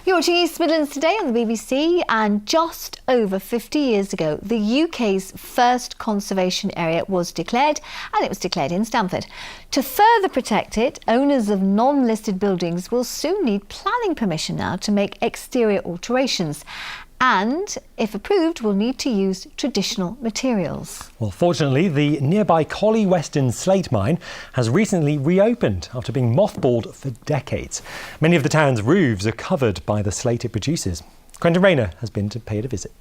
You're watching East Midlands Today on the BBC, and just over 50 years ago, the UK's first conservation area was declared, and it was declared in Stamford. To further protect it, owners of non-listed buildings will soon need planning permission now to make exterior alterations. And, if approved, will need to use traditional materials. Well, fortunately, the nearby Collyweston Slate Mine has recently reopened after being mothballed for decades. Many of the town's roofs are covered by the slate it produces. Quentin Rayner has been to pay it a visit.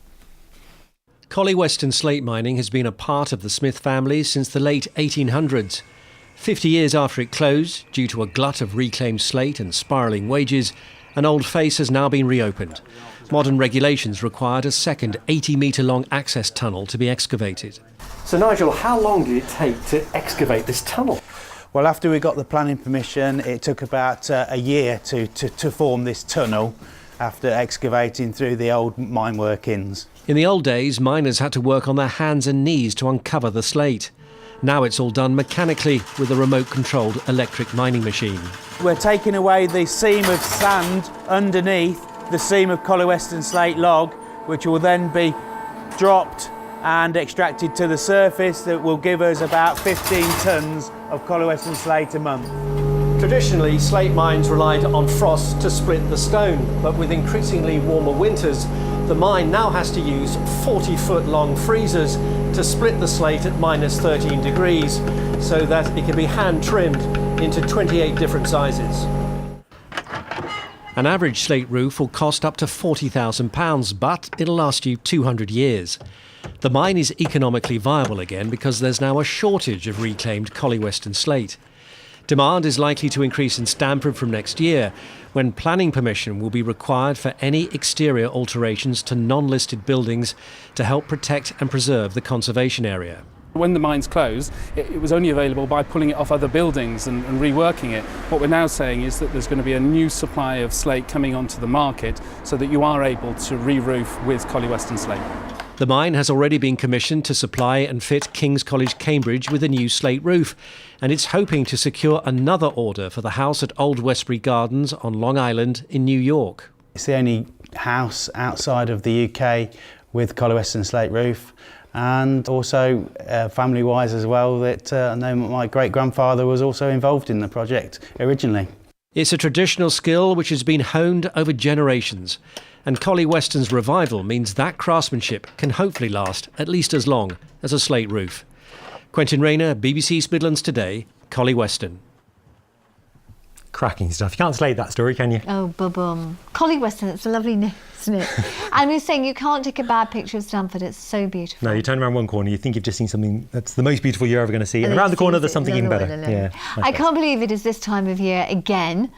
Collyweston Slate Mining has been a part of the Smith family since the late 1800s. 50 years after it closed, due to a glut of reclaimed slate and spiralling wages, an old face has now been reopened. Modern regulations required a second 80-metre-long access tunnel to be excavated. So Nigel, how long did it take to excavate this tunnel? Well, after we got the planning permission, it took about a year to form this tunnel after excavating through the old mine workings. In the old days, miners had to work on their hands and knees to uncover the slate. Now it's all done mechanically with a remote-controlled electric mining machine. We're taking away the seam of sand underneath the seam of Collyweston slate log, which will then be dropped and extracted to the surface. That will give us about 15 tonnes of Collyweston slate a month. Traditionally, slate mines relied on frost to split the stone, but with increasingly warmer winters, the mine now has to use 40-foot-long freezers to split the slate at minus 13 degrees, so that it can be hand-trimmed into 28 different sizes. An average slate roof will cost up to £40,000, but it'll last you 200 years. The mine is economically viable again because there's now a shortage of reclaimed Collyweston slate. Demand is likely to increase in Stamford from next year, when planning permission will be required for any exterior alterations to non-listed buildings to help protect and preserve the conservation area. When the mines closed, it was only available by pulling it off other buildings and reworking it. What we're now saying is that there's going to be a new supply of slate coming onto the market so that you are able to re-roof with Collyweston slate. The mine has already been commissioned to supply and fit King's College, Cambridge with a new slate roof, and it's hoping to secure another order for the house at Old Westbury Gardens on Long Island in New York. It's the only house outside of the UK with Collyweston slate roof. And also family-wise as well, that I know my great-grandfather was also involved in the project originally. It's a traditional skill which has been honed over generations, and Collyweston's revival means that craftsmanship can hopefully last at least as long as a slate roof. Quentin Rayner, BBC East Midlands Today, Collyweston. Cracking stuff. You can't slate that story, can you? Oh, ba-bum. Collyweston, it's a lovely name, isn't it? And we're saying you can't take a bad picture of Stamford. It's so beautiful. No, you turn around one corner, you think you've just seen something that's the most beautiful you're ever going to see, and around the corner there's something even better. Yeah, I can't believe it is this time of year again.